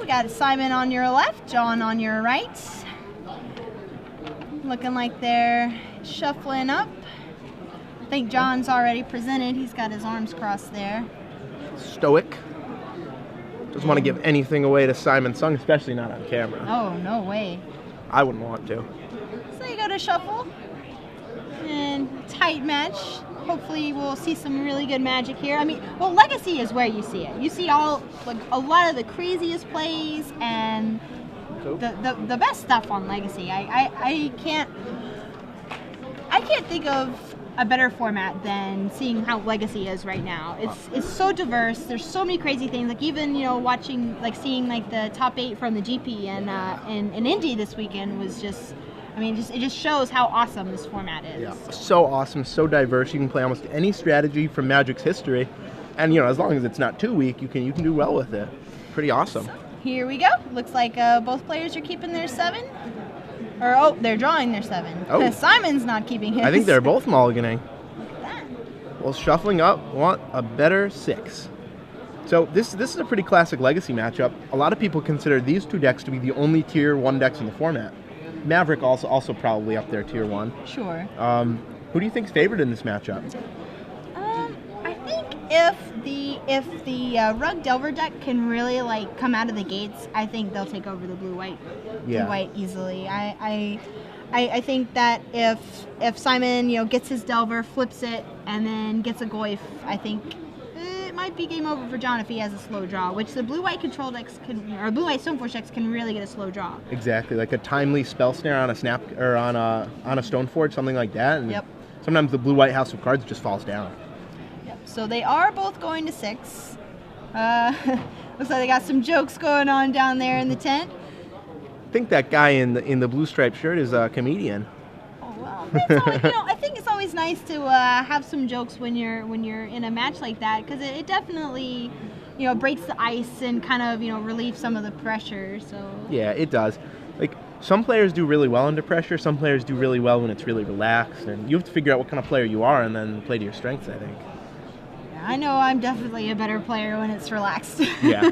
We got Simon on your left, John on your right. Looking like they're shuffling up. I think John's already presented. He's got his arms crossed there. Stoic. Doesn't want to give anything away to Simon Sung, especially not on camera. Oh, no way. I wouldn't want to. So you go to shuffle. And tight match. Hopefully we'll see some really good Magic here. I mean, well, Legacy is where you see it. You see all, like, a lot of the craziest plays and the best stuff on Legacy. I can't think of a better format than seeing how Legacy is right now. It's so diverse. There's so many crazy things. Like, even, you know, watching, like, seeing like the top 8 from the GP and in Indy this weekend was just, I mean, it just shows how awesome this format is. Yeah, so awesome, so diverse. You can play almost any strategy from Magic's history, and, you know, as long as it's not too weak, you can do well with it. Pretty awesome. So, here we go. Looks like both players are keeping their 7. Or, oh, they're drawing their 7. Oh. Simon's not keeping his. I think they're both mulliganing. Look at that. Well, shuffling up, want a better 6. So this is a pretty classic Legacy matchup. A lot of people consider these two decks to be the only Tier 1 decks in the format. Maverick also probably up there, Tier 1. Sure. Who do you think's favored in this matchup? I think if the Rug Delver deck can really, like, come out of the gates, I think they'll take over the blue-white easily. I think that if Simon, you know, gets his Delver, flips it, and then gets a Goyf, I think it might be game over for John if he has a slow draw, which the blue-white control decks or blue-white Stoneforge decks can really get a slow draw. Exactly, like a timely Spell Snare on a Snap or on a Stoneforge, something like that. And yep. Sometimes the blue-white House of Cards just falls down. Yep. So they are both going to 6. Looks like they got some jokes going on down there in the tent. I think that guy in the blue striped shirt is a comedian. Oh well, it's always, you know, I think it's always nice to have some jokes when you're in a match like that, because it definitely, you know, breaks the ice and kind of, you know, relieves some of the pressure. So yeah, it does. Like, some players do really well under pressure. Some players do really well when it's really relaxed, and you have to figure out what kind of player you are and then play to your strengths, I think. I know I'm definitely a better player when it's relaxed. Yeah.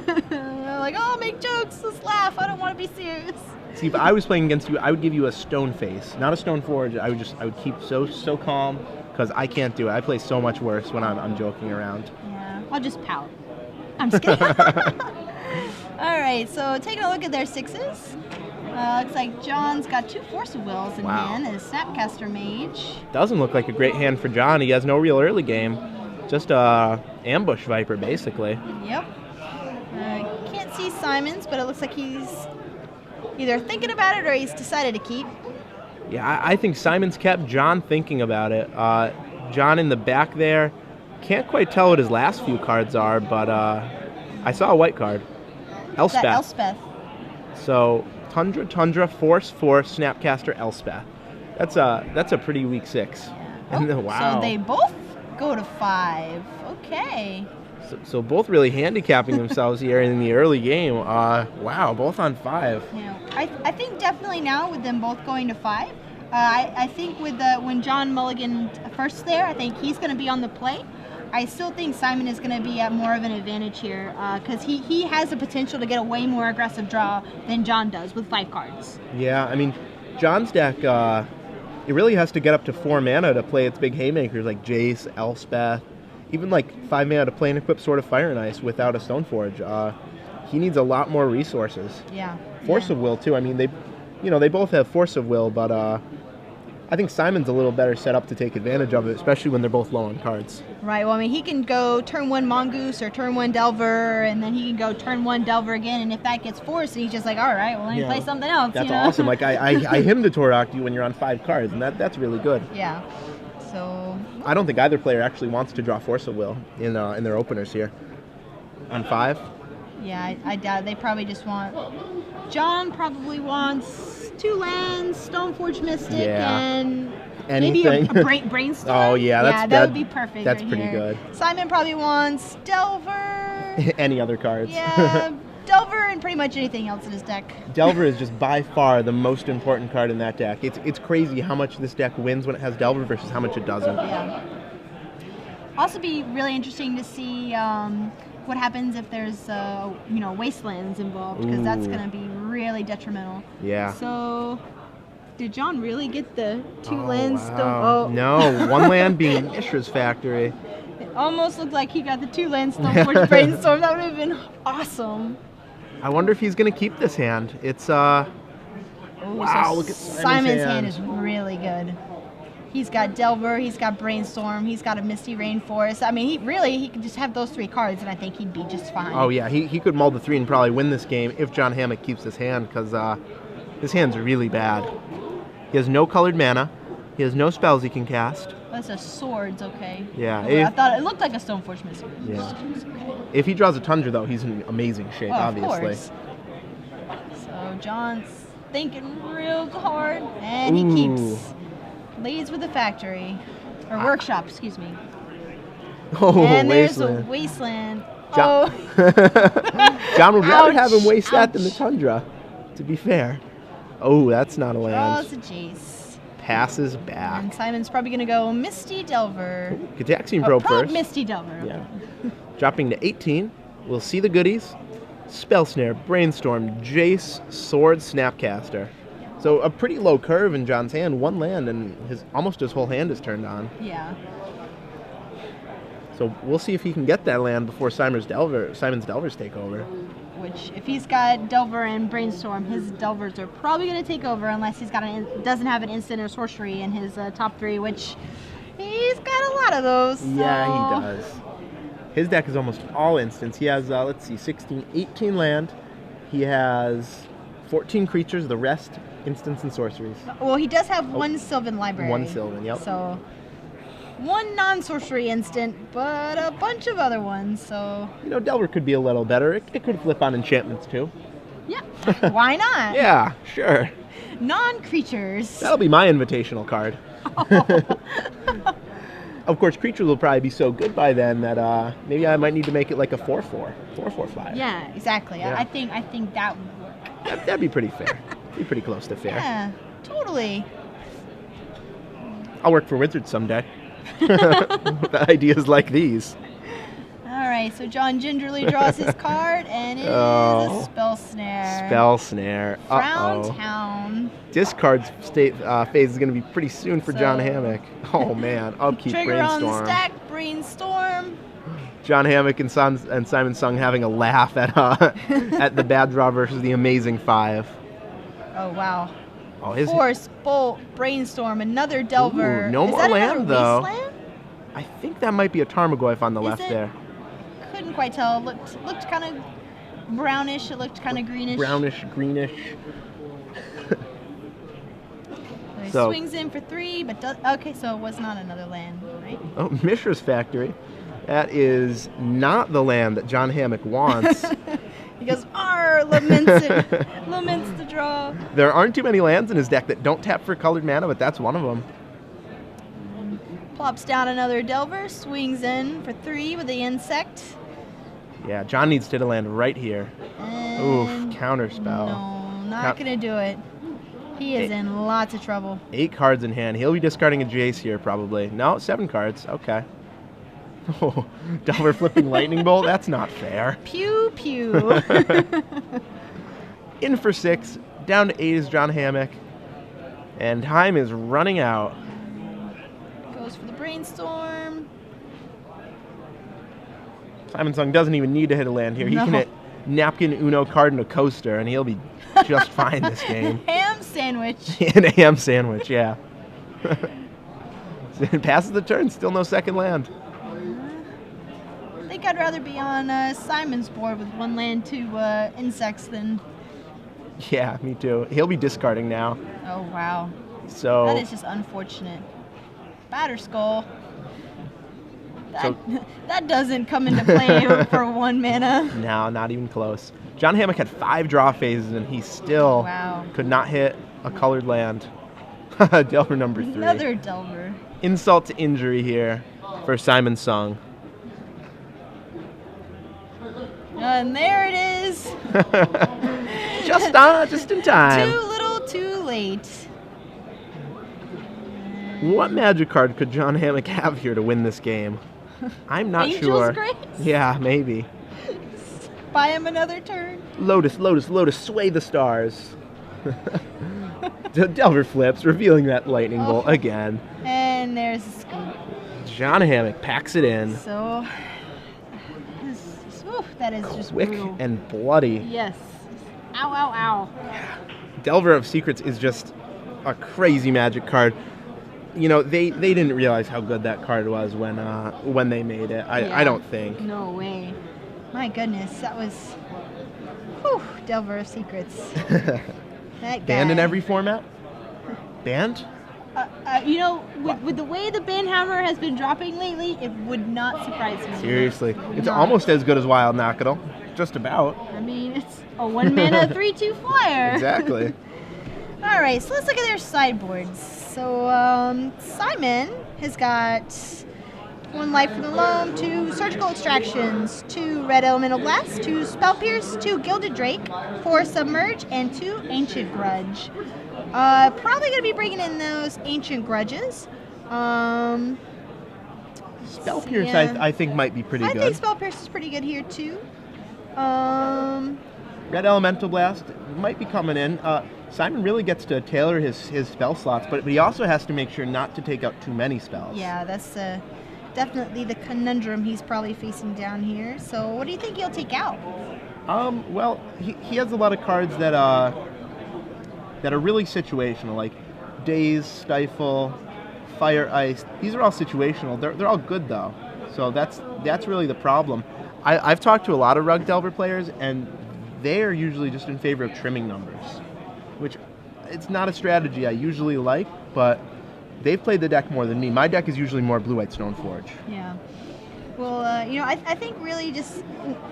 Like, oh, make jokes, let's laugh. I don't want to be serious. See, if I was playing against you, I would give you a Stone Face, not a Stoneforge. I would keep so calm, because I can't do it. I play so much worse when I'm joking around. Yeah, I'll just pout. I'm just kidding. All right, so taking a look at their 6s. Looks like John's got 2 Force of Wills in hand and a Snapcaster Mage. Doesn't look like a great hand for John. He has no real early game. Just a Ambush Viper, basically. Yep. Can't see Simon's, but it looks like he's either thinking about it or he's decided to keep. Yeah, I think Simon's kept, John thinking about it. John in the back there. Can't quite tell what his last few cards are, but I saw a white card. Elspeth. Elspeth. So Tundra, Force, Snapcaster, Elspeth. That's a pretty weak 6. Yeah. And wow. So they both go to 5. Okay. So both really handicapping themselves here in the early game. Wow, both on 5. Yeah, I think definitely now with them both going to 5. I think with when John Mulligan first there, I think he's going to be on the play. I still think Simon is going to be at more of an advantage here because he has the potential to get a way more aggressive draw than John does with 5 cards. Yeah, I mean, John's deck, it really has to get up to 4 mana to play its big haymakers like Jace, Elspeth, even like 5 mana to play an equipped Sword of Fire and Ice without a Stoneforge. He needs a lot more resources. Yeah. Force of Will too. I mean, they both have Force of Will, but I think Simon's a little better set up to take advantage of it, especially when they're both low on cards. Right. Well, I mean, he can go turn 1 Mongoose or turn 1 Delver, and then he can go turn 1 Delver again. And if that gets forced, he's just like, all right, well, let me play something else. That's awesome. Like I him to Torok you when you're on 5 cards, and that's really good. Yeah. So I don't think either player actually wants to draw Force of Will in their openers here. On 5. Yeah, I doubt. They probably just want. John probably wants 2 lands, Stoneforge Mystic, and anything. maybe a Brainstorm. Oh yeah, that would be perfect. That's right pretty here. good. Simon probably wants Delver. Any other cards? Yeah, Delver and pretty much anything else in his deck. Delver is just by far the most important card in that deck. It's crazy how much this deck wins when it has Delver versus how much it doesn't. Yeah. Also, be really interesting to see what happens if there's wastelands involved, because that's going to be really detrimental. Yeah. So, did John really get the 2 lands? Wow. No, 1 land being Mishra's Factory. It almost looked like he got the 2 lands Stoneforge Brainstorm. That would have been awesome. I wonder if he's going to keep this hand. It's wow, so look at Simon's hand is really good. He's got Delver, he's got Brainstorm, he's got a Misty Rainforest. I mean, he could just have those 3 cards, and I think he'd be just fine. Oh, yeah, he could mull the 3 and probably win this game if John Hammack keeps his hand, because his hand's really bad. He has no colored mana. He has no spells he can cast. That's a Swords, okay. Yeah. I thought it looked like a Stoneforge Misty. Yeah. Okay. If he draws a Tundra, though, he's in amazing shape, obviously. Of course. So John's thinking real hard, and he keeps. Leads with the factory, or workshop, excuse me. Oh, and there's Wasteland. a Wasteland. John, John would rather have him waste that than the Tundra, to be fair. Oh, that's not a land. Draws a Jace. Passes back. And Simon's probably going to go Misty Delver. Gitaxian Probe first. Misty Delver. Yeah. Dropping to 18. We'll see the goodies. Spell Snare, Brainstorm, Jace, Sword, Snapcaster. So a pretty low curve in John's hand, 1 land, and almost his whole hand is turned on. Yeah. So we'll see if he can get that land before Simon's Delvers take over. Which, if he's got Delver and Brainstorm, his Delvers are probably going to take over unless he's got doesn't have an instant or sorcery in his top 3, which he's got a lot of those. So. Yeah, he does. His deck is almost all instants. He has, 18 land. He has 14 creatures, the rest instants and sorceries. Well, he does have 1 Sylvan Library. 1 Sylvan, yep. So, 1 non-sorcery instant, but a bunch of other ones, so... Delver could be a little better. It could flip on enchantments, too. Yeah, why not? Yeah, sure. Non-creatures. That'll be my invitational card. Of course, creatures will probably be so good by then that maybe I might need to make it like a 4/4, 4/4/5. Yeah, exactly. Yeah. I think that would work. That'd be pretty fair. Be pretty close to fair. Yeah, totally. I'll work for Wizards someday. With ideas like these. All right, so John gingerly draws his card, and it is a Spell Snare. Spell Snare. Frown Town. Discard phase is going to be pretty soon for John Hammack. Oh, man. Upkeep Trigger Brainstorm. on the stack, Brainstorm. John Hammack and Simon Sung having a laugh at at the bad draw versus the amazing 5. Oh, wow. Oh, Force, Bolt, Brainstorm, another Delver. Ooh, no more land, though. Wasteland? I think that might be a Tarmogoyf on the left there. Couldn't quite tell. It looked kind of brownish. It looked kind of greenish. Brownish, greenish. So he swings in for 3, but okay, so it was not another land, right? Oh, Mishra's Factory. That is not the land that John Hammack wants. He goes, laments the draw. There aren't too many lands in his deck that don't tap for colored mana, but that's one of them. Plops down another Delver, swings in for 3 with the Insect. Yeah, John needs to hit a land right here. Oof, counterspell. No, not going to do it. He is in lots of trouble. 8 cards in hand. He'll be discarding a Jace here, probably. No, 7 cards. Okay. Oh, Delver flipping Lightning Bolt? That's not fair. Pew, pew. In for 6. Down to 8 is John Hammack. And time is running out. Goes for the Brainstorm. Simon Sung doesn't even need to hit a land here. He can hit Napkin, Uno, Card, and a Coaster, and he'll be just fine this game. Ham sandwich. And a ham sandwich, yeah. Passes the turn, still no second land. I think I'd rather be on Simon's board with 1 land, 2 insects than... Yeah, me too. He'll be discarding now. Oh, wow. So that is just unfortunate. Batterskull. That doesn't come into play for 1 mana. No, not even close. John Hammack had 5 draw phases, and he still could not hit a colored land. Delver number 3. Another Delver. Insult to injury here for Simon Sung. And there it is. just in time. Too little, too late. What magic card could John Hammack have here to win this game? I'm not Angel's sure. Grace? Yeah, maybe. buy him another turn. Lotus, Lotus, Lotus, sway the stars. Delver flips, revealing that lightning bolt again. And there's a scoop. John Hammack packs it in. So, that is just quick brutal. And bloody. Yes. Ow, ow, ow. Delver of Secrets is just a crazy Magic card. You know, they didn't realize how good that card was when they made it. I don't think. No way. My goodness, that was... Whew, Delver of Secrets. That guy. Banned in every format? Banned? You know, with the way the Banhammer has been dropping lately, it would not surprise me. Seriously. It's almost as good as Wild Knockadle. Just about. I mean, it's a 1-mana 3/2 flyer. Exactly. All right, so let's look at their sideboards. So Simon has got 1 Life from the Loam, 2 Surgical Extractions, 2 Red Elemental Blast, 2 Spell Pierce, 2 Gilded Drake, 4 Submerge, and 2 Ancient Grudge. Probably going to be bringing in those Ancient Grudges. Spell Pierce, yeah. I think, might be pretty good. I think Spell Pierce is pretty good here, too. Red Elemental Blast might be coming in. Simon really gets to tailor his spell slots, but he also has to make sure not to take out too many spells. Yeah, that's definitely the conundrum he's probably facing down here. So what do you think he'll take out? Well, he has a lot of cards that are really situational, like Daze, Stifle, Fire, Ice. These are all situational. They're all good, though. So that's really the problem. I've talked to a lot of Rug Delver players, and they are usually just in favor of trimming numbers, which it's not a strategy I usually like, but they've played the deck more than me. My deck is usually more Blue-White Stoneforge. Yeah. Well, you know, I think really just,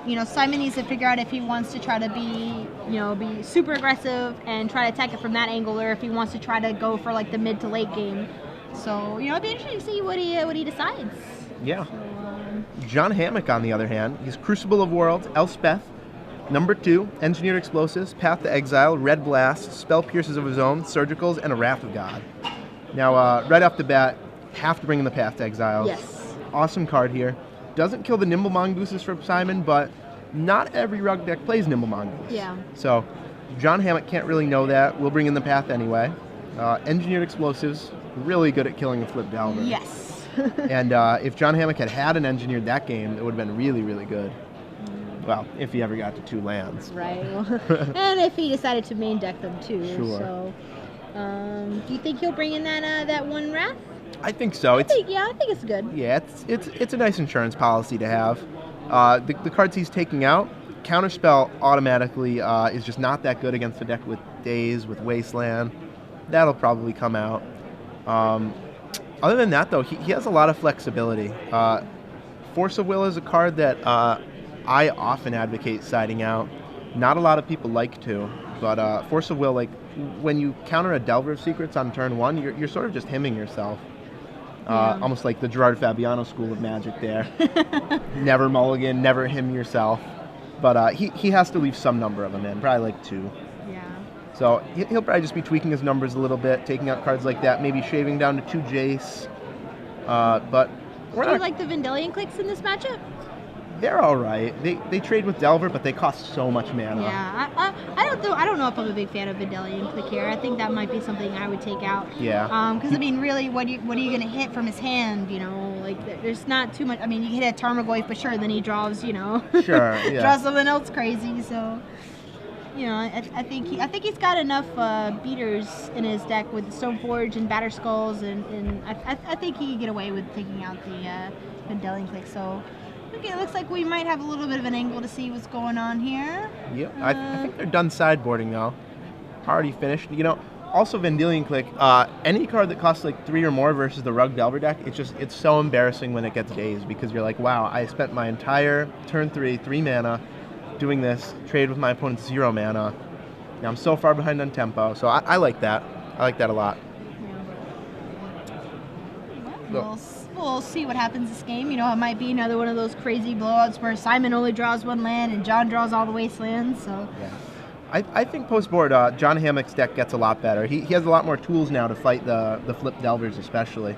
you know, Simon needs to figure out if he wants to try to be super aggressive and try to attack it from that angle, or if he wants to try to go for like the mid to late game. So, you know, it'd be interesting to see what he decides. Yeah. John Hammack, on the other hand, he's Crucible of Worlds, Elspeth, number 2, Engineered Explosives, Path to Exile, Red Blast, Spell Pierces of his own, Surgicals, and a Wrath of God. Now, right off the bat, have to bring in the Path to Exile. Yes. Awesome card here. Doesn't kill the Nimble Mongooses from Simon, but not every Rug deck plays Nimble Mongoose. Yeah. So, John Hammack can't really know that. We'll bring in the Path anyway. Engineered Explosives, really good at killing a Flip Delver. Yes. And if John Hammack had an engineered that game, it would have been really, really good. Well, if he ever got to 2 lands. Right. And if he decided to main deck them too. Sure. So, do you think he'll bring in that 1 Wrath? I think so. I think it's good. Yeah, it's a nice insurance policy to have. The cards he's taking out, Counterspell automatically is just not that good against the deck with Daze, with Wasteland. That'll probably come out. Other than that, though, he has a lot of flexibility. Force of Will is a card that I often advocate siding out. Not a lot of people like to, but Force of Will, like when you counter a Delver of Secrets on turn 1, you're sort of just hemming yourself. Almost like the Gerard Fabiano school of Magic there. Never mulligan, never hem yourself. But he has to leave some number of them in, probably like 2. Yeah. So he'll probably just be tweaking his numbers a little bit, taking out cards like that, maybe shaving down to 2 Jace. But do you like the Vendilion Clicks in this matchup? They're all right. They trade with Delver, but they cost so much mana. Yeah, I don't know if I'm a big fan of Vendilion Click here. I think that might be something I would take out. Yeah. Because I mean, really, what are you going to hit from his hand? You know, like there's not too much. I mean, you can hit a Tarmogoyf, but sure, then he draws. You know. Sure. Yeah. draws something else crazy. So. You know, I think he's got enough beaters in his deck with Stoneforge and Batter Skulls, and I think he can get away with taking out the Vendilion Click. So, okay, it looks like we might have a little bit of an angle to see what's going on here. Yeah, I think they're done sideboarding though. Already finished. You know, also Vendilion Click. Any card that costs like 3 or more versus the Rug Delver deck, it's so embarrassing when it gets dazed because you're like, wow, I spent my entire turn 3 mana. Doing this, trade with my opponent's 0 mana. Now I'm so far behind on tempo, so I like that. I like that a lot. Yeah. We'll see what happens this game. You know, it might be another one of those crazy blowouts where Simon only draws 1 land and John draws all the wastelands. So. Yeah. I think post-board, John Hammack's deck gets a lot better. He has a lot more tools now to fight the Flip Delvers, especially.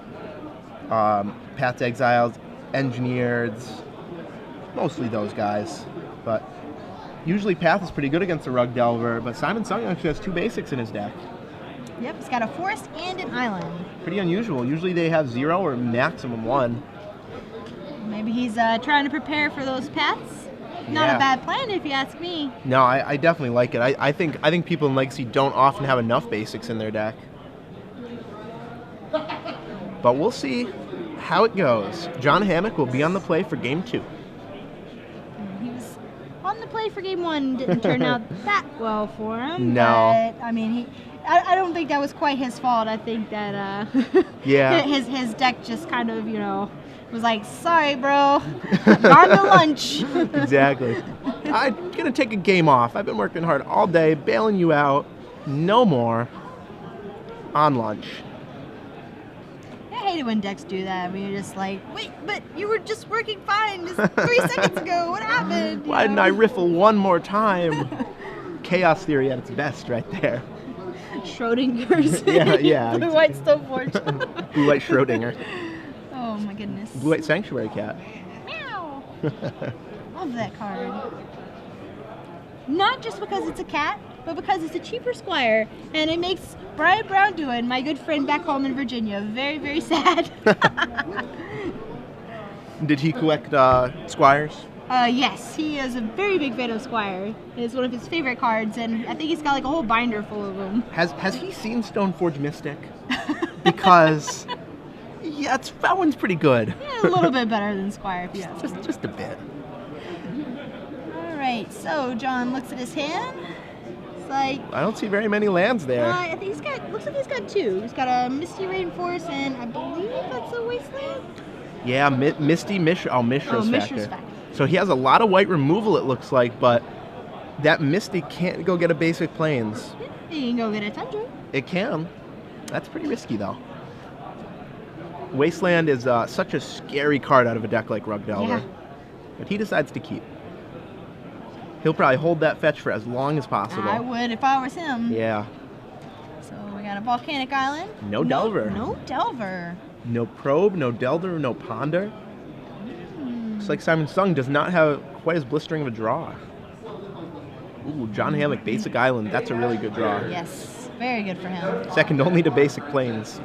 Path to Exiles, Engineers, mostly those guys. But Usually Path is pretty good against the Rug Delver, but Simon Sung actually has 2 basics in his deck. Yep, he's got a forest and an island. Pretty unusual. Usually they have 0 or maximum 1. Maybe he's trying to prepare for those paths. Not a bad plan, if you ask me. No, I definitely like it. I think people in Legacy don't often have enough basics in their deck. But we'll see how it goes. John Hammack will be on the play for Game 2. He was on the play for Game 1. Didn't turn out that well for him. No. But, I mean, I don't think that was quite his fault. I think that his deck just kind of, was like, sorry, bro, on to lunch. Exactly. I'm going to take a game off. I've been working hard all day, bailing you out. No more. On lunch. I hate it when decks do that. When you're just like, wait, but you were just working fine just 3 seconds ago. What happened? Why didn't I riffle one more time? Chaos theory at its best right there. Schrodinger's. Yeah. Blue-white Stoneforge. Blue-white Schrodinger. Oh my goodness. Blue-white Sanctuary Cat. Meow. Love that card. Not just because it's a cat, but because it's a cheaper Squire, and it makes Brian Brown Doin, my good friend back home in Virginia, very, very sad. Did he collect Squires? Yes, he is a very big fan of Squire. It's one of his favorite cards, and I think he's got like a whole binder full of them. Has he seen Stoneforge Mystic? Because that one's pretty good. Yeah, a little bit better than Squire. Yeah, just a bit. All right, so John looks at his hand. It's like I don't see very many lands there. I think looks like he's got 2. He's got a Misty Rainforest, and I believe that's a Wasteland. Yeah, Misty Mishra's Mishra's Factor. So he has a lot of white removal, it looks like, but that Misty can't go get a basic Plains. You can go get a Tundra. It can. That's pretty risky, though. Wasteland is such a scary card out of a deck like Rug Delver. Yeah. But he decides to keep. He'll probably hold that fetch for as long as possible. I would if I was him. Yeah. So we got a Volcanic Island. No Delver. No Delver. No Probe, no Delver, no Ponder. Looks like Simon Sung does not have quite as blistering of a draw. Ooh, John Hammack, Basic Island. That's a really good draw. Yes, very good for him. Second only to Basic Plains.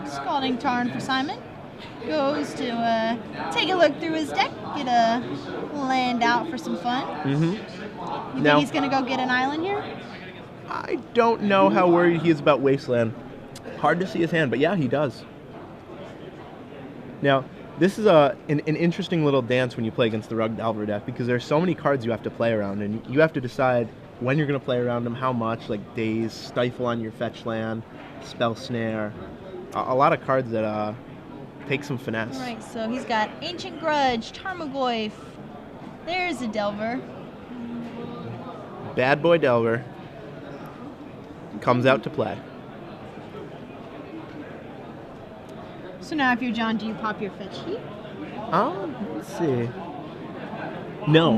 Scalding Tarn for Simon. Goes to take a look through his deck, get a land out for some fun. Mm-hmm. You think he's going to go get an island here? I don't know how worried he is about Wasteland. Hard to see his hand, but yeah, he does. Now, this is an interesting little dance when you play against the Rug Delver deck, because there's so many cards you have to play around, and you have to decide when you're going to play around them, how much, like Daze, Stifle on your fetch land, Spell Snare. A lot of cards that take some finesse. All right, so he's got Ancient Grudge, Tarmogoyf. There's a Delver. Bad Boy Delver comes out to play. So now if you're John, do you pop your fetch heat? Let's see. No.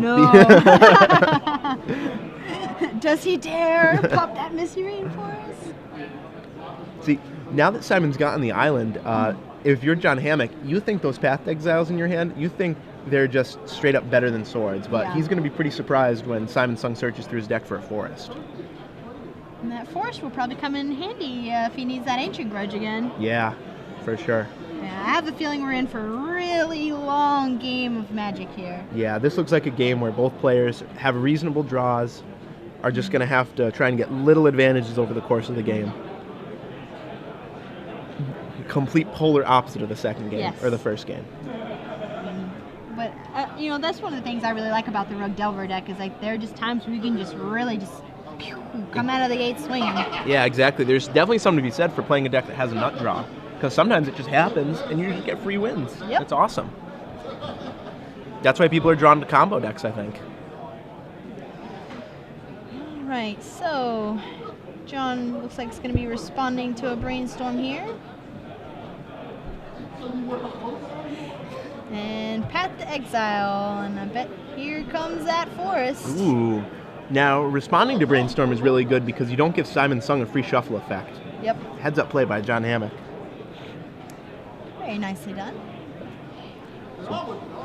Does he dare pop that Misty Rainforest? See, now that Simon's gotten the island, if you're John Hammack, you think those Path Exiles in your hand, you think they're just straight up better than swords, but he's going to be pretty surprised when Simon Sung searches through his deck for a forest. And that forest will probably come in handy if he needs that Ancient Grudge again. Yeah, for sure. Yeah, I have a feeling we're in for a really long game of Magic here. Yeah, this looks like a game where both players have reasonable draws, are just going to have to try and get little advantages over the course of the game. Complete polar opposite of the second game, or the first game. But, that's one of the things I really like about the Rug Delver deck is like there are just times where you can just really come out of the gate swinging. Yeah, exactly. There's definitely something to be said for playing a deck that has a nut draw. Because sometimes it just happens, and you just get free wins. Yep. It's awesome. That's why people are drawn to combo decks, I think. All right, so John looks like he's going to be responding to a brainstorm here. And Path to Exile, and I bet here comes that forest. Ooh. Now, responding to Brainstorm is really good because you don't give Simon Sung a free shuffle effect. Yep. Heads up play by John Hammack. Very nicely done.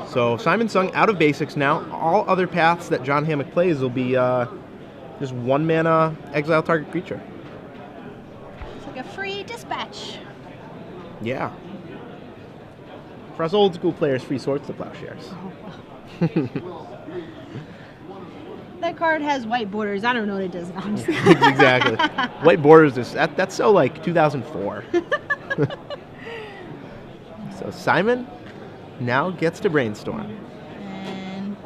So Simon Sung out of basics now. All other paths that John Hammack plays will be just 1 mana exile target creature. It's like a free dispatch. Yeah. For us old school players, free Swords to Plowshares. That card has white borders. I don't know what it does. No, I'm just Exactly. White borders, that's so like 2004. So Simon now gets to brainstorm. And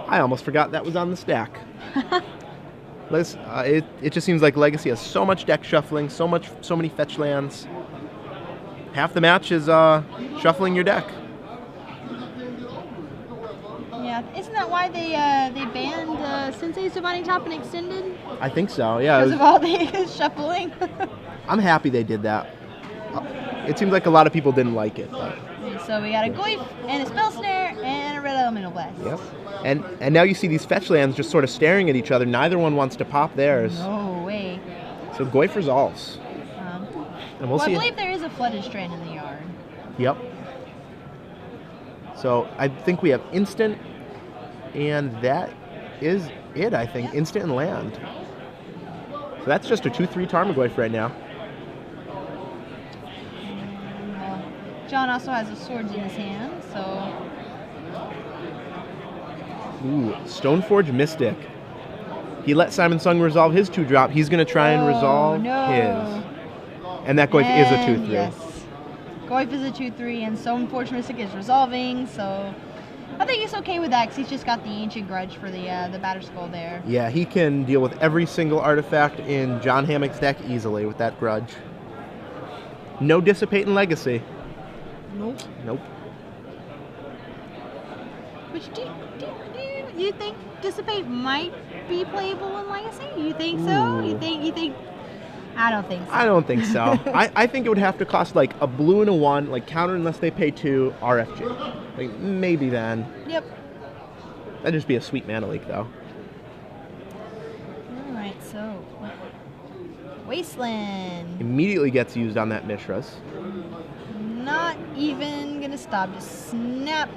I almost forgot that was on the stack. It just seems like Legacy has so much deck shuffling, so many fetch lands. Half the match is shuffling your deck. yeah, isn't that why they banned Sensei's Dividing Top and Extended? I think so. Yeah. Because of all the shuffling. I'm happy they did that. It seems like a lot of people didn't like it. But. So we got a Goyf and a Spell Snare and a Red Elemental Blast. Yep. And now you see these fetch lands just sort of staring at each other. Neither one wants to pop theirs. No way. So Goyf resolves. And we'll see. I believe there is a Flooded Strand in the yard. Yep. So I think we have instant, and that is it, I think. Yep. Instant and land. So that's just a 2/3 Tarmogoyf right now. John also has a Swords in his hand, so... Ooh, Stoneforge Mystic. He let Simon Sung resolve his 2-drop. He's going to try and resolve his. And that Goyf is a 2/3. Yes. Goyf is a 2/3, and Stoneforge Mystic is resolving, so... I think he's okay with that, because he's just got the Ancient Grudge for the Batterskull there. Yeah, he can deal with every single artifact in John Hammack's deck easily with that Grudge. No Dissipate in Legacy. Nope. Nope. Which do you think Dissipate might be playable in Legacy? You think so? Ooh. You think? I don't think so. I don't think so. I think it would have to cost like a blue and a 1, like counter unless they pay 2, RFG. Like maybe then. Yep. That'd just be a sweet mana leak though. Alright, so Wasteland. Immediately gets used on that Mishra's. Not even gonna stop, just snap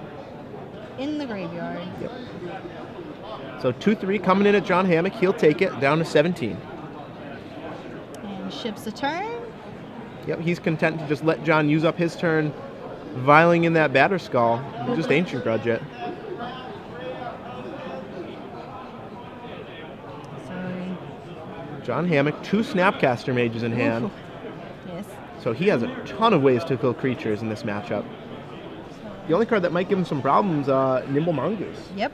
in the graveyard. Yep. So 2/3 coming in at John Hammack. He'll take it down to 17. And ships a turn. Yep, he's content to just let John use up his turn, viling in that Batterskull. Just Ancient Grudge it. Sorry. John Hammack, 2 Snapcaster Mages in hand. Ooh. Yes. So he has a ton of ways to kill creatures in this matchup. The only card that might give him some problems, Nimble Mongoose. Yep.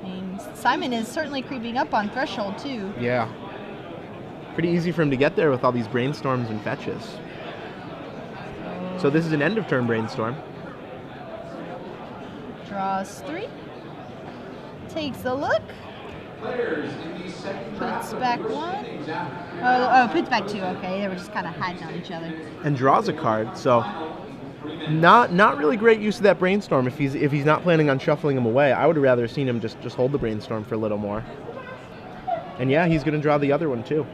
I mean, Simon is certainly creeping up on Threshold, too. Yeah. Pretty easy for him to get there with all these brainstorms and fetches. So this is an end of turn brainstorm. Draws 3. Takes a look. Puts back 1. Oh, puts back 2. Okay, they were just kind of hiding on each other. And draws a card. So not really great use of that brainstorm if he's not planning on shuffling him away. I would have rather seen him just hold the brainstorm for a little more. And yeah, he's going to draw the other one too.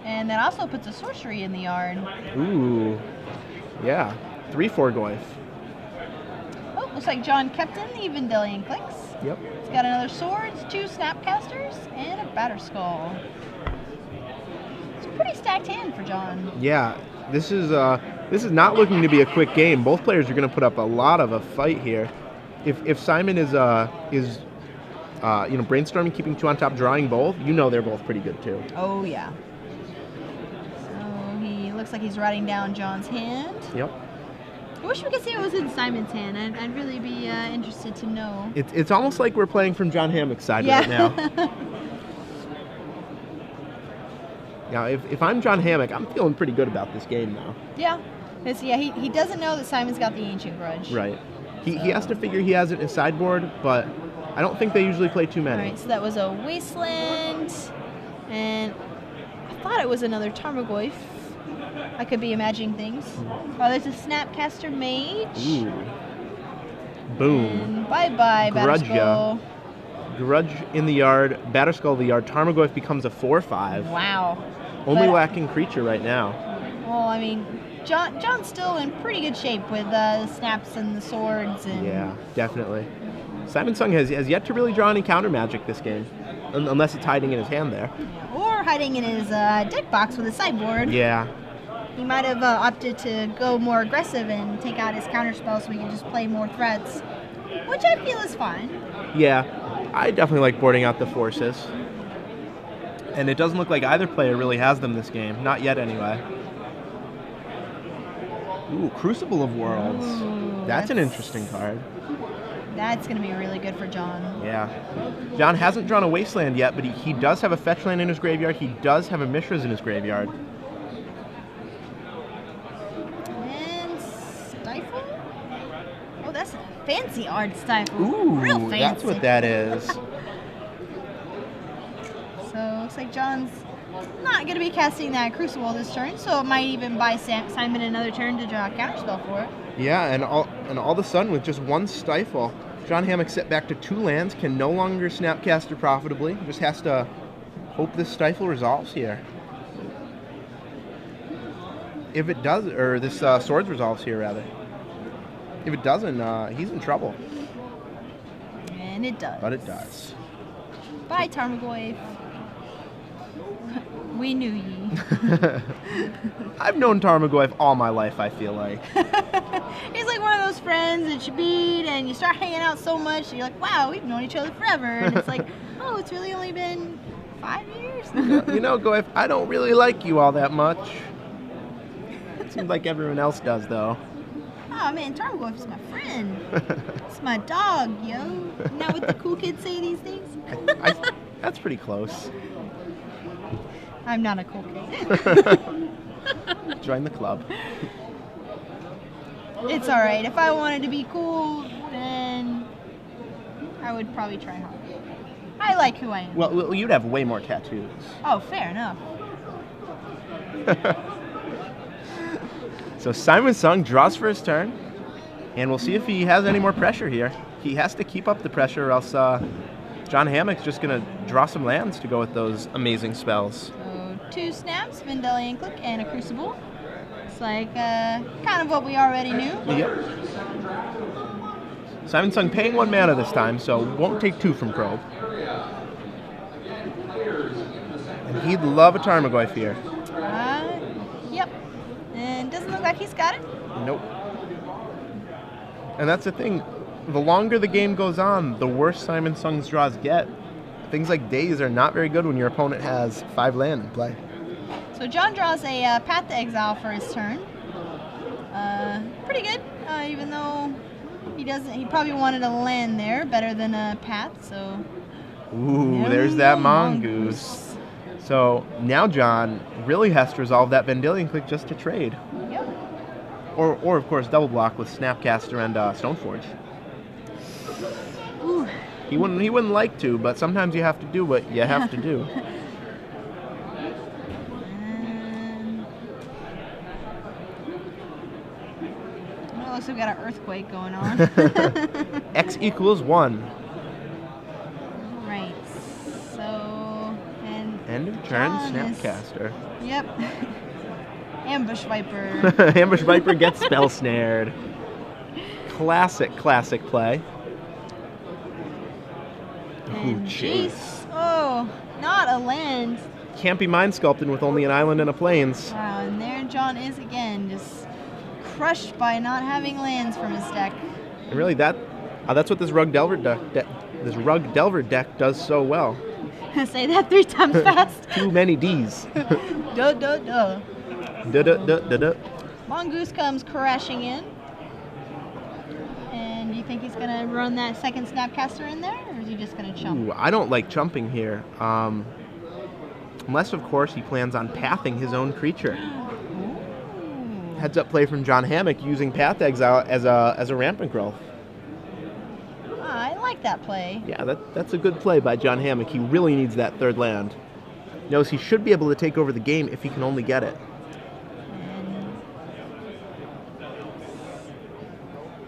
And that also puts a sorcery in the yard. Ooh. Yeah. 3/4 Goyf. Oh, looks like John kept in the Vendilion Clicks. Yep. He's got another Swords, 2 Snapcasters, and a Batterskull. It's a pretty stacked hand for John. Yeah. This is not looking to be a quick game. Both players are going to put up a lot of a fight here. If Simon is brainstorming, keeping 2 on top, drawing both, they're both pretty good too. Oh yeah. Looks like he's writing down John's hand. Yep. I wish we could see what was in Simon's hand. I'd really be interested to know. It's almost like we're playing from John Hammack's side right now. Now, if I'm John Hammack, I'm feeling pretty good about this game now. Yeah. He doesn't know that Simon's got the Ancient Grudge. Right. He has to figure he has it in his sideboard, but I don't think they usually play too many. All right, so that was a Wasteland, and I thought it was another Tarmogoyf. I could be imagining things. Oh, there's a Snapcaster Mage. Ooh. Boom. And bye-bye, Grudge Batterskull. Grudge in the yard, Batterskull the yard. Tarmogoyf becomes a 4/5. Wow. Only lacking creature right now. Well, I mean, John's still in pretty good shape with snaps and the swords. And yeah, definitely. Simon Sung has yet to really draw any counter magic this game, unless it's hiding in his hand there. Or hiding in his deck box with a sideboard. Yeah. He might have opted to go more aggressive and take out his counter spell so he can just play more threats, which I feel is fine. Yeah, I definitely like boarding out the forces. And it doesn't look like either player really has them this game. Not yet, anyway. Ooh, Crucible of Worlds. Ooh, that's an interesting card. That's going to be really good for John. Yeah. John hasn't drawn a Wasteland yet, but he does have a fetch land in his graveyard. He does have a Mishra's in his graveyard. And Stifle? Oh, that's a fancy art Stifle. Ooh, real fancy. That's what that is. So, looks like John's not going to be casting that Crucible this turn, so it might even buy Simon another turn to draw a counterspell for it. Yeah, and all of a sudden, with just one Stifle, John Hammack set back to 2 lands, can no longer Snapcaster profitably, just has to hope this Stifle resolves here. If it does, or this Swords resolves here, rather. If it doesn't, he's in trouble. And it does. But it does. Bye, Tarmogoyf. We knew ye. I've known Tarmogoyf all my life, I feel like. He's like one of those friends that you meet and you start hanging out so much and you're like, wow, we've known each other forever. And it's like, oh, it's really only been 5 years? You know, Goyf, I don't really like you all that much. It seems like everyone else does, though. Oh, man, Tarmogoyf's my friend. It's my dog, yo. Isn't that what the cool kids say these days? That's pretty close. I'm not a cool kid. Join the club. It's alright. If I wanted to be cool, then I would probably try hard. I like who I am. Well, you'd have way more tattoos. Oh, fair enough. So Simon Sung draws for his turn, and we'll see if he has any more pressure here. He has to keep up the pressure, or else John Hammack's just going to draw some lands to go with those amazing spells. So 2 snaps, Vendelian Click, and a Crucible. It's like kind of what we already knew. Yep. Simon Sung paying 1 mana this time, so won't take 2 from Probe. And he'd love a Tarmogoyf here. Yep. And doesn't look like he's got it. Nope. And that's the thing. The longer the game goes on, the worse Simon Sung's draws get. Things like Days are not very good when your opponent has 5 land in play. So John draws a Path to Exile for his turn. Pretty good, even though he probably wanted a land there better than a Path, so... Ooh, there's that Mongoose. So now John really has to resolve that Vendilion Click just to trade. Yep. Or of course, double block with Snapcaster and Stoneforge. Ooh. He wouldn't like to, but sometimes you have to do what you have to do. We also got an earthquake going on. X equals 1. Right. So, and End of turn, John Snapcaster. Yep. Ambush Viper. Ambush Viper gets spell snared. Classic play. And Ooh, jeez. Oh, not a land. Can't be mind sculpting with only an island and a plains. Wow, and there John is again, just crushed by not having lands from his deck. And really, that's what this Rug Delver deck does so well. Say that 3 times fast. Too many D's. Duh, duh, duh. Duh, duh, duh, duh, duh. Mongoose comes crashing in. And do you think he's going to run that second Snapcaster in there, or is he just going to chump? Ooh, I don't like chumping here. Unless, of course, he plans on pathing his own creature. Ooh. Heads up play from John Hammack using Path Exile as a rampant growth. I like that play. Yeah, that's a good play by John Hammack. He really needs that 3rd land. Knows he should be able to take over the game if he can only get it.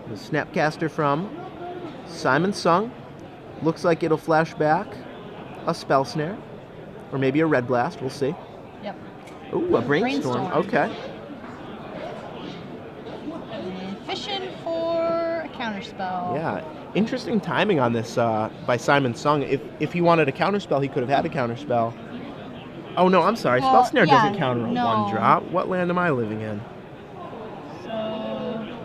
The Snapcaster from Simon Sung. Looks like it'll flash back a Spell Snare. Or maybe a Red Blast, we'll see. Yep. Ooh, a Brainstorm. Okay. Counterspell. Yeah, interesting timing on this by Simon Sung. If he wanted a Counterspell, he could have had a Counterspell. Oh no, I'm sorry. Well, Spell Snare yeah, doesn't counter a no. 1-drop. What land am I living in? So,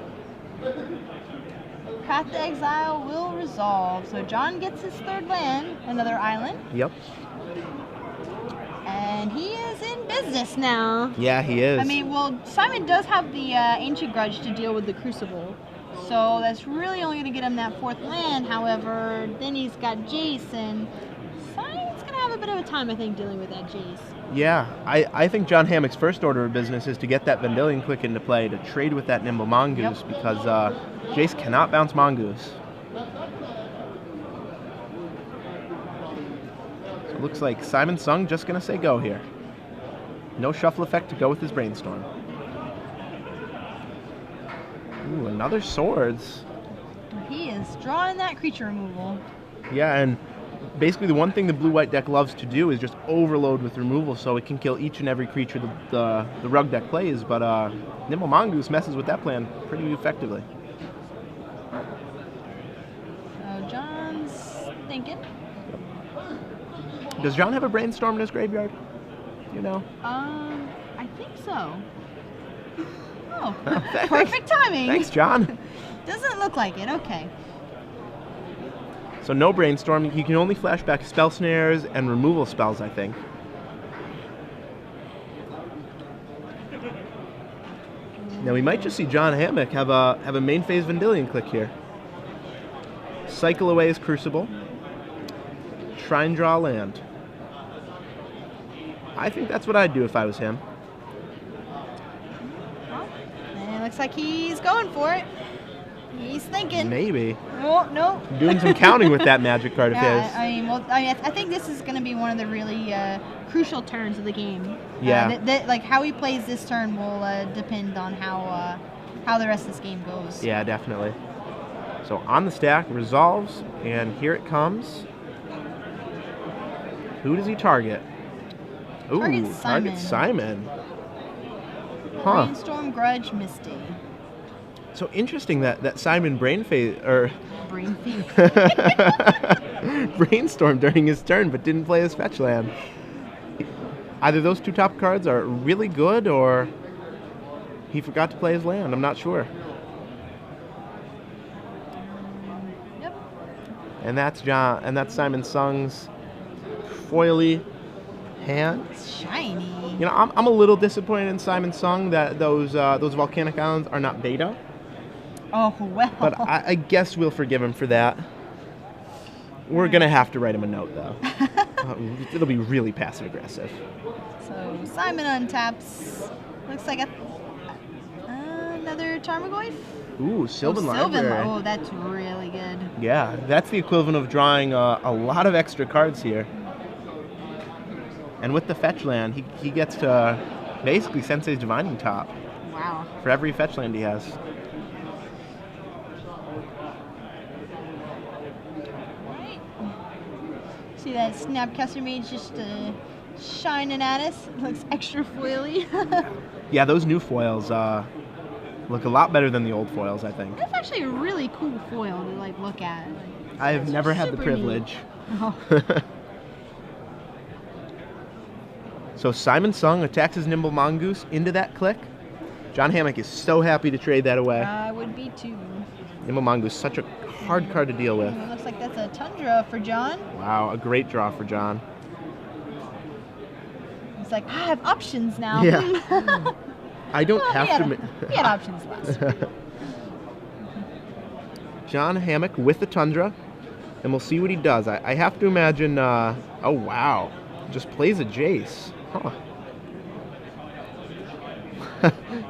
Path to Exile will resolve. So John gets his third land, another island. Yep. And he is in business now. Yeah, he is. I mean, well, Simon does have the Ancient Grudge to deal with the Crucible. So that's really only going to get him that fourth land. However, then he's got Jace, and Simon's going to have a bit of a time, I think, dealing with that Jace. Yeah, I think John Hammack's first order of business is to get that Vendilion Click into play to trade with that Nimble Mongoose, because Jace cannot bounce Mongoose. So it looks like Simon Sung just going to say go here. No shuffle effect to go with his Brainstorm. Ooh, another Swords. He is drawing that creature removal. Yeah, and basically the one thing the blue-white deck loves to do is just overload with removal so it can kill each and every creature the rug deck plays, but Nimble Mongoose messes with that plan pretty effectively. So John's thinking. Does John have a Brainstorm in his graveyard? You know? I think so. Oh, Thanks. perfect timing. Thanks, John. Doesn't look like it. Okay. So no Brainstorm. You can only flash back Spell Snares and removal spells, I think. Now we might just see John Hammack have a main phase Vendilion Click here. Cycle away his Crucible. Try and draw land. I think that's what I'd do if I was him. Well, it looks like he's going for it. He's thinking. Maybe. Oh, no. Doing some counting with that magic card of Yeah, his. I mean, well, I think this is going to be one of the really crucial turns of the game. Yeah. Like how he plays this turn will depend on how the rest of this game goes. Yeah, definitely. So on the stack, resolves, and here it comes. Who does he target? Ooh, target Simon. Huh. Brainstorm, Grudge, Misty. So interesting that Simon Brain phase or Brain phase. Brainstorm during his turn, but didn't play his fetch land. Either those two top cards are really good, or he forgot to play his land. I'm not sure. Yep. And that's Simon Sung's foily hand. It's shiny. You know, I'm a little disappointed in Simon Sung that those volcanic islands are not beta. Oh, well. But I guess we'll forgive him for that. We're gonna have to write him a note though. It'll be really passive aggressive. So Simon untaps. Looks like another Tarmogoyf. Ooh, Sylvan Library. Oh, that's really good. Yeah, that's the equivalent of drawing a lot of extra cards here. And with the fetch land, he gets to basically Sensei's Divining Top. Wow. For every fetch land he has. Right. See that Snapcaster Mage just shining at us? It looks extra foily. Yeah, those new foils look a lot better than the old foils, I think. That's actually a really cool foil to look at. I've never had the privilege. Oh. So Simon Sung attacks his Nimble Mongoose into that click. John Hammack is so happy to trade that away. I would be too. Nimble Mongoose, such a hard card to deal with. It looks like that's a Tundra for John. Wow, a great draw for John. It's like, I have options now. Yeah. I don't Well, have to... he had options last week. John Hammack with the Tundra, and we'll see what he does. I have to imagine... oh, wow. Just plays a Jace. Huh.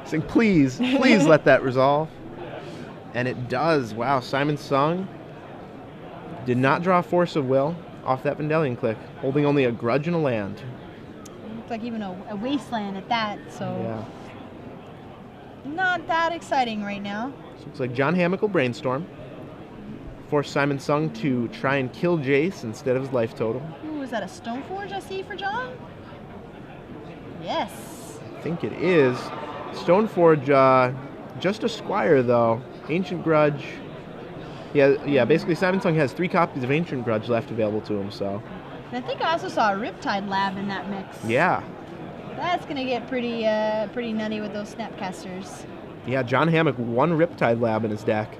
Saying, please let that resolve. And it does. Wow, Simon Sung did not draw Force of Will off that Vendilion Click, holding only a Grudge and a land. Looks like even a wasteland at that, so Yeah. not that exciting right now. So looks like John Hammack will Brainstorm. Force Simon Sung to try and kill Jace instead of his life total. Ooh, is that a Stoneforge I see for John? Yes. I think it is. Stoneforge, just a Squire though. Ancient Grudge. Yeah. Basically, Simon Sung has 3 copies of Ancient Grudge left available to him. So. And I think I also saw a Riptide Lab in that mix. Yeah. That's gonna get pretty nutty with those Snapcasters. Yeah, John Hammack, 1 Riptide Lab in his deck.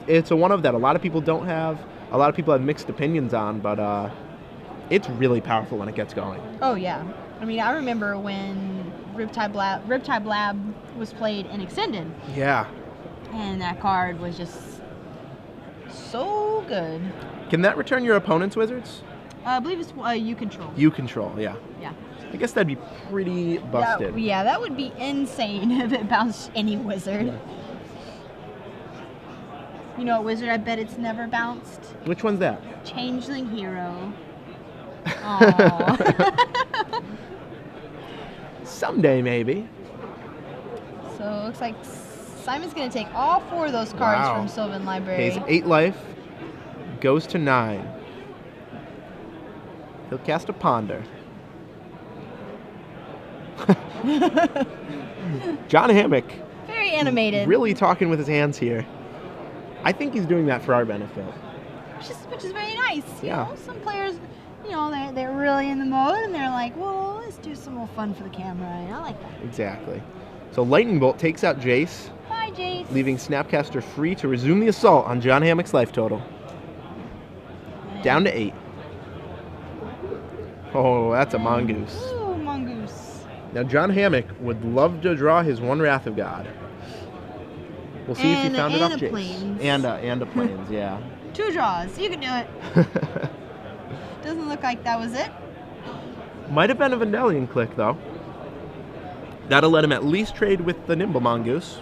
It's a one of that a lot of people don't have. A lot of people have mixed opinions on, but it's really powerful when it gets going. Oh yeah. I mean, I remember when Riptide Lab was played in Extended. Yeah. And that card was just so good. Can that return your opponent's wizards? I believe it's you control. You control, yeah. Yeah. I guess that'd be pretty busted. That would be insane if it bounced any wizard. Yeah. You know what wizard I bet it's never bounced? Which one's that? Changeling Hero. Aww. Someday, maybe. So it looks like Simon's going to take all 4 of those cards from Sylvan Library. Pays 8 life, goes to 9. He'll cast a Ponder. John Hammack. Very animated. Really talking with his hands here. I think he's doing that for our benefit. Which is very nice. Yeah. You know, some players, they're really in the mode and they're like, well, let's do some more fun for the camera. And I like that. Exactly. So Lightning Bolt takes out Jace. Bye, Jace. Leaving Snapcaster free to resume the assault on John Hammack's life total. Down to 8. Oh, that's a Mongoose. Ooh, Mongoose. Now, John Hammack would love to draw his 1 Wrath of God. We'll see if he found it off Jace. Plains. And a Plains, yeah. 2 draws. You can do it. Doesn't look like that was it. Might have been a Vendelian click, though. That'll let him at least trade with the Nimble Mongoose.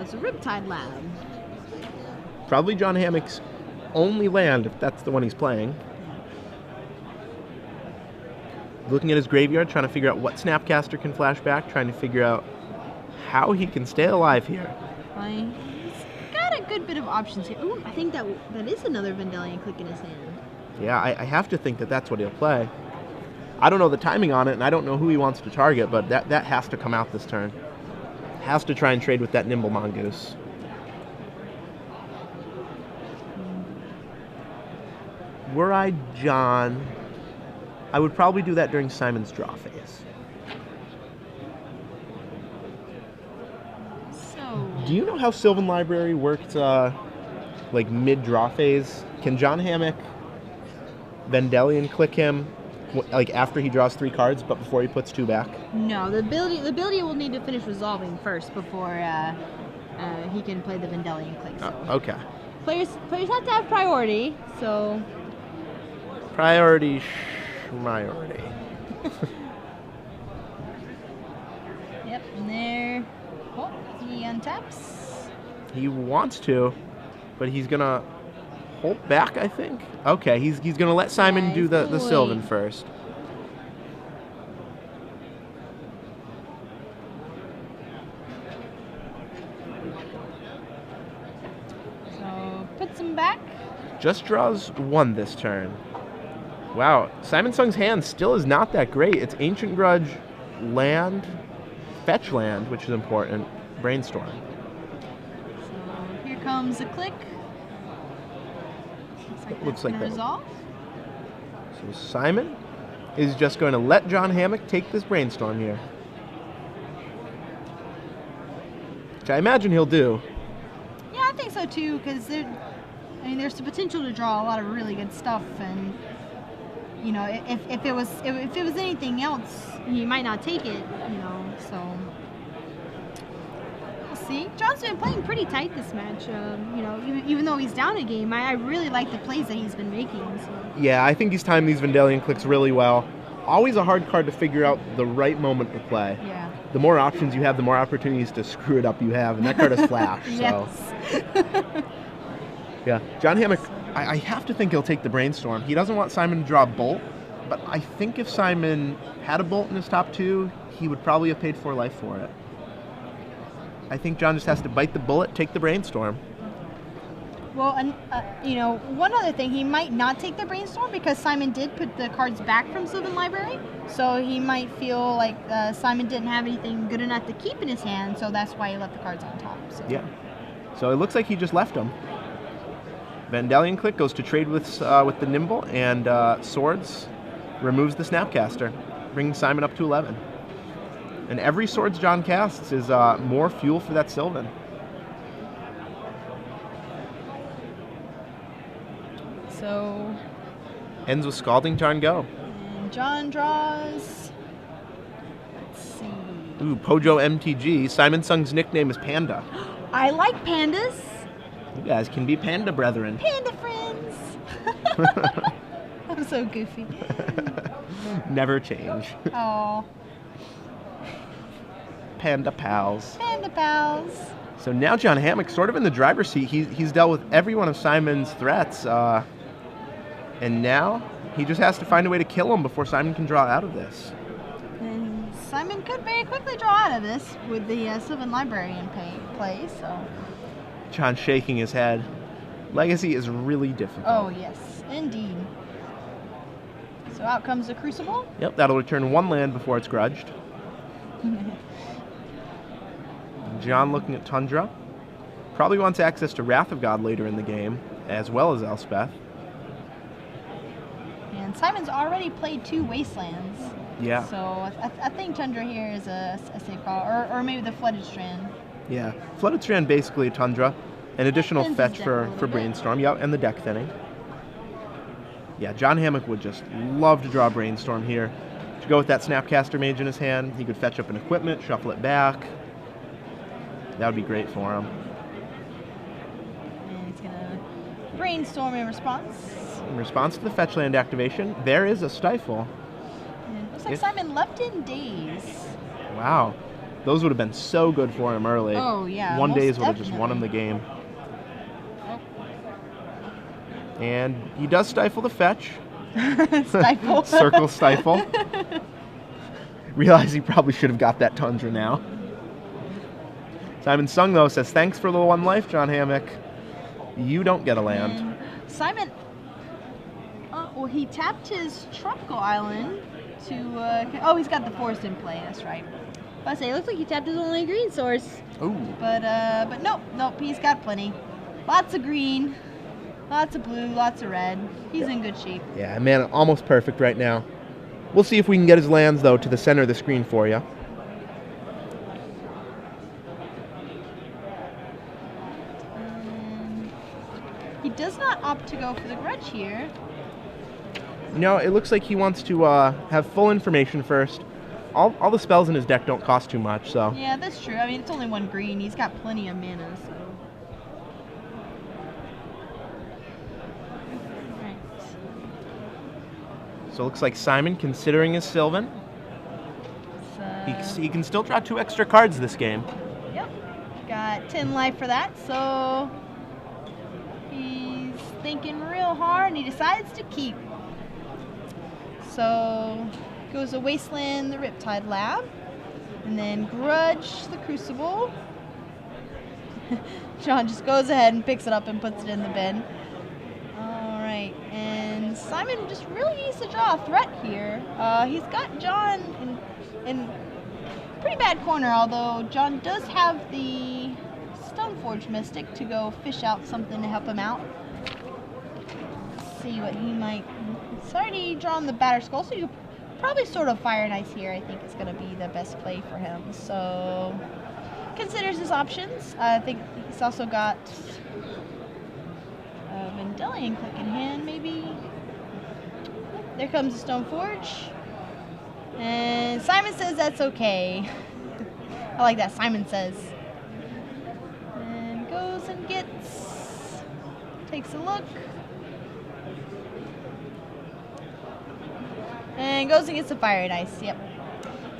It's a Riptide Lab. Probably John Hammack's only land, if that's the one he's playing. Looking at his graveyard, trying to figure out what Snapcaster can flash back, trying to figure out how he can stay alive here. He's got a good bit of options here. Ooh, I think that is another Vendelian click in his hand. Yeah, I have to think that that's what he'll play. I don't know the timing on it, and I don't know who he wants to target, but that has to come out this turn. Has to try and trade with that Nimble Mongoose. Were I John, I would probably do that during Simon's draw phase. So, Do you know how Sylvan Library worked, like mid-draw phase? Can John Hammack Vendelian click him, like after he draws 3 cards, but before he puts 2 back? no, the ability will need to finish resolving first before he can play the Vendelian click. So. Okay. Players have to have priority, so. Priority. Yep, and there. Oh, he untaps. He wants to, but he's gonna hold back, I think. Okay, he's gonna let Simon do the Sylvan first. So puts him back. Just draws 1 this turn. Wow, Simon Sung's hand still is not that great. It's Ancient Grudge, land, fetch land, which is important, Brainstorm. So here comes a click. Looks like that. Resolve. So Simon is just going to let John Hammack take this Brainstorm here. Which I imagine he'll do. Yeah, I think so too, because there's the potential to draw a lot of really good stuff, and if it was anything else, he might not take it. So we'll see. John's been playing pretty tight this match. Even though he's down a game, I really like the plays that he's been making. So. Yeah, I think he's timed these Vendelian clicks really well. Always a hard card to figure out the right moment to play. Yeah. The more options you have, the more opportunities to screw it up you have, and that card is Flash. Yes. Yeah, John Hammack, I have to think he'll take the Brainstorm. He doesn't want Simon to draw a Bolt, but I think if Simon had a Bolt in his top 2, he would probably have paid 4 life for it. I think John just has to bite the bullet, take the Brainstorm. Well, and you know, one other thing, he might not take the Brainstorm because Simon did put the cards back from Sylvan Library, so he might feel like Simon didn't have anything good enough to keep in his hand, so that's why he left the cards on top. So. Yeah. So it looks like he just left them. Vandalion Click goes to trade with the Nimble, and Swords removes the Snapcaster, bringing Simon up to 11. And every Swords John casts is more fuel for that Sylvan. So ends with Scalding Tarn Go. And John draws. Let's see. Ooh, Pojo MTG. Simon Sung's nickname is Panda. I like pandas. You guys can be panda brethren. Panda friends. I'm so goofy. Never change. Oh. Panda pals. Panda pals. So now John Hammack's sort of in the driver's seat. He's dealt with every one of Simon's threats. And now he just has to find a way to kill him before Simon can draw out of this. And Simon could very quickly draw out of this with the Sylvan Library in play, so. John shaking his head. Legacy is really difficult. Oh, yes, indeed. So out comes the Crucible. Yep, that'll return one land before it's grudged. John looking at Tundra. Probably wants access to Wrath of God later in the game, as well as Elspeth. And Simon's already played 2 Wastelands. Yeah. So I think Tundra here is a safe call. Or maybe the Flooded Strand. Yeah. Flooded Strand basically a Tundra. An additional fetch for Brainstorm. Yep, and the deck thinning. Yeah, John Hammack would just love to draw Brainstorm here. To go with that Snapcaster Mage in his hand, he could fetch up an equipment, shuffle it back. That would be great for him. And he's going to Brainstorm in response. In response to the fetch land activation, there is a Stifle. And it looks like Simon left in Daze. Wow. Those would have been so good for him early. Oh, yeah. One Daze would have just won him the game. Oh. And he does Stifle the fetch. Stifle. Circle Stifle. Realize he probably should have got that Tundra now. Simon Sung, though, says, thanks for the 1 life, John Hammack. You don't get a land. And Simon, well, he tapped his Tropical Island to, he's got the forest in play, that's right. I say, it looks like he tapped his only green source. Ooh. But nope, he's got plenty. Lots of green, lots of blue, lots of red. He's in good shape. Yeah, man, almost perfect right now. We'll see if we can get his lands, though, to the center of the screen for you. He does not opt to go for the grudge here. No, it looks like he wants to have full information first. All the spells in his deck don't cost too much, so. Yeah, that's true. I mean, it's only 1 green. He's got plenty of mana, so. Right. So it looks like Simon considering his Sylvan. So, He can still draw 2 extra cards this game. Yep. Got 10 life for that, so he's thinking real hard and he decides to keep. So goes a Wasteland, the Riptide Lab, and then Grudge, the Crucible. John just goes ahead and picks it up and puts it in the bin. Alright, and Simon just really needs to draw a threat here. He's got John in pretty bad corner, although John does have the Stoneforge Mystic to go fish out something to help him out. Let's see what he might. He's already drawn the Batter Skull, so you could probably sort of Fire and Ice here. I think is going to be the best play for him. So considers his options. I think he's also got Vandalion Click in hand, maybe. There comes the Stoneforge. And Simon says that's okay. I like that, Simon says. And goes and takes a look. And goes and gets a Fire and Ice, yep.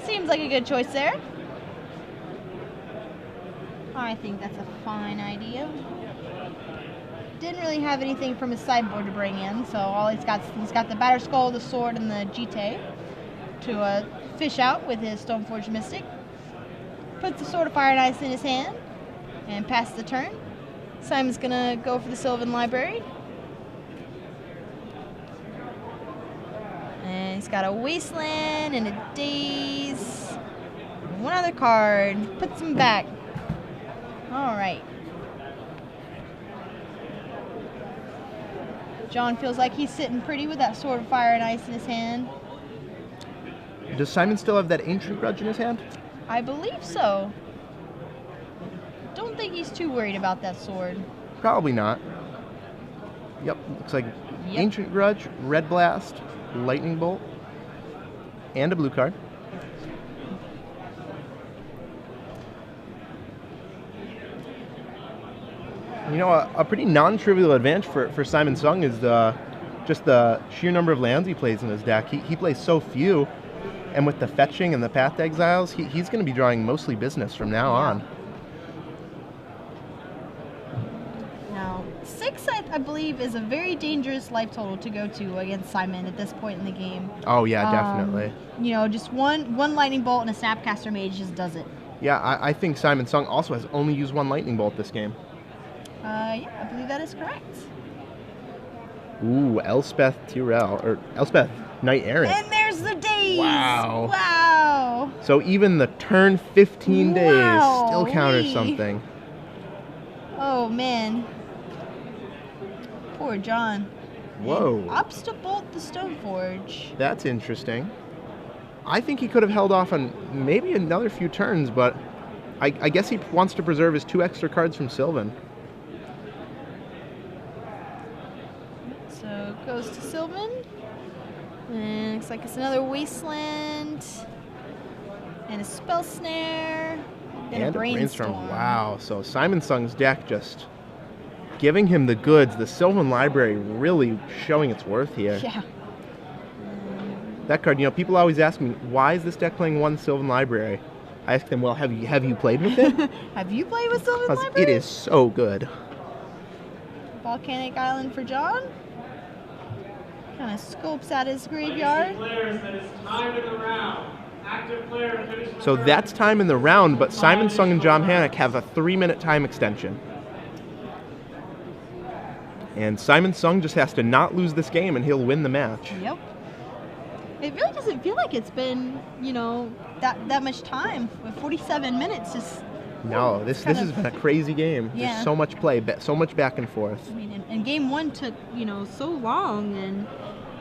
Seems like a good choice there. I think that's a fine idea. Didn't really have anything from his sideboard to bring in, so all he's got the Batter Skull, the Sword, and the Jite to fish out with his Stoneforge Mystic. Puts the Sword of Fire and Ice in his hand and passes the turn. Simon's gonna go for the Sylvan Library. And he's got a Wasteland and a Daze. One other card. Puts him back. Alright. John feels like he's sitting pretty with that Sword of Fire and Ice in his hand. Does Simon still have that Ancient Grudge in his hand? I believe so. Don't think he's too worried about that sword. Probably not. Yep, looks like Ancient Grudge, Red Blast, Lightning Bolt, and a blue card. You know, a pretty non-trivial advantage for Simon Sung is just the sheer number of lands he plays in his deck. He plays so few, and with the fetching and the Path to Exiles, he's going to be drawing mostly business from now on. Now, 6, I believe, is a very dangerous life total to go to against Simon at this point in the game. Oh, yeah, definitely. You know, just one Lightning Bolt and a Snapcaster Mage just does it. Yeah, I think Simon Sung also has only used one Lightning Bolt this game. Yeah, I believe that is correct. Ooh, Elspeth Tyrell, or Elspeth Knight Errant. And there's the days! Wow. Wow! So even the turn 15 days still counters something. Oh, man. Poor John. Whoa. And opts to bolt the Stoneforge. That's interesting. I think he could have held off on maybe another few turns, but I guess he wants to preserve his 2 extra cards from Sylvan. So goes to Sylvan. And looks like it's another Wasteland. And a Spell Snare. And a Brainstorm. Wow. So Simon Sung's deck just giving him the goods. The Sylvan Library really showing its worth here. Yeah. That card, you know, people always ask me, why is this deck playing 1 Sylvan Library? I ask them, well, have you played with it? Have you played with Sylvan Library? It is so good. Volcanic Island for John. Kind of scopes out his graveyard. So that's time in the round, but Simon Sung and John Hammack have a 3-minute time extension. And Simon Sung just has to not lose this game and he'll win the match. Yep. It really doesn't feel like it's been, you know, that much time. With 47 minutes, just... No, this has been a crazy game. Yeah. There's so much play, so much back and forth. I mean, and game 1 took, you know, so long, and...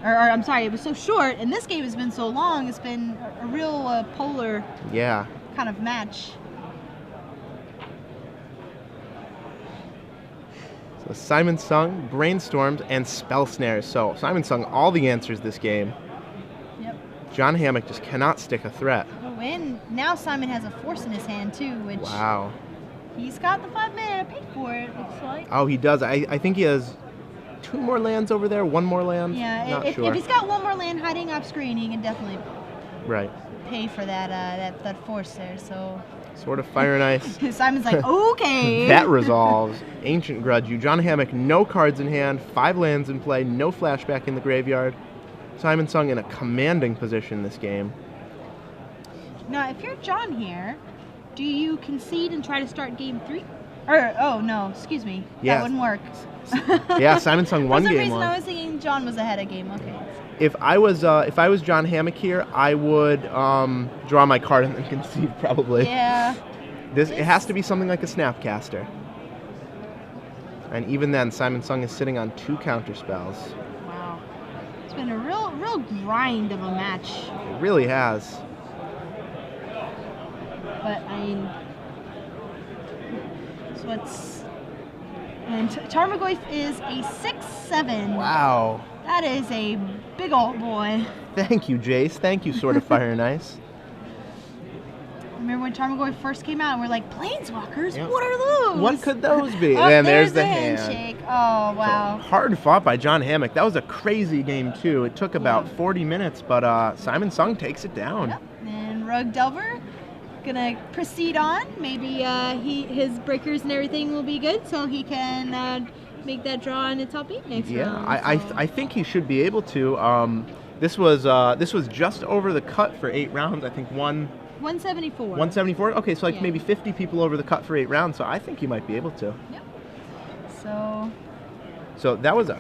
Or I'm sorry, it was so short, and this game has been so long, it's been a real polar kind of match. So Simon Sung, Brainstorms, and Spell Snares. So Simon Sung, all the answers this game. Yep. John Hammack just cannot stick a threat. Oh, and now Simon has a Force in his hand, too, which... Wow. He's got the 5 mana to pay for it, looks like. Oh, he does. I think he has 2 more lands over there, 1 more land. Yeah, Not if sure. He's got 1 more land hiding off screen, he can definitely pay for that Force there, so... Sword of Fire and Ice. Simon's like, okay. That resolves. Ancient Grudge. You, John Hammack, no cards in hand, 5 lands in play, no flashback in the graveyard. Simon Sung in a commanding position this game. Now, if you're John here, do you concede and try to start game 3? Or, oh, no, excuse me. Yeah. That wouldn't work. Yeah, Simon Sung won game 1. For some reason, I was thinking John was ahead of game. Okay. If I was John Hammack here, I would draw my card and then concede probably. Yeah. It has to be something like a Snapcaster. And even then, Simon Sung is sitting on 2 counter spells. Wow. It's been a real grind of a match. It really has. But I mean, so it's and Tarmogoyf is a 6/7. Wow. That is a big old boy. Thank you, Jace. Thank you, Sword of Fire and Ice. Remember when Tarmogoyf first came out and we're like, Planeswalkers? Yep. What are those? What could those be? Oh, and there's the handshake. Oh, wow. So hard fought by John Hammack. That was a crazy game, too. It took about 40 minutes, but Simon Sung takes it down. Yep. And Rug Delver gonna proceed on. Maybe his breakers and everything will be good, so he can make that draw in the top 8 next round. I think he should be able to. This was just over the cut for 8 rounds. I think 174. 174? Okay, so maybe 50 people over the cut for 8 rounds, so I think he might be able to. Yep. So that was a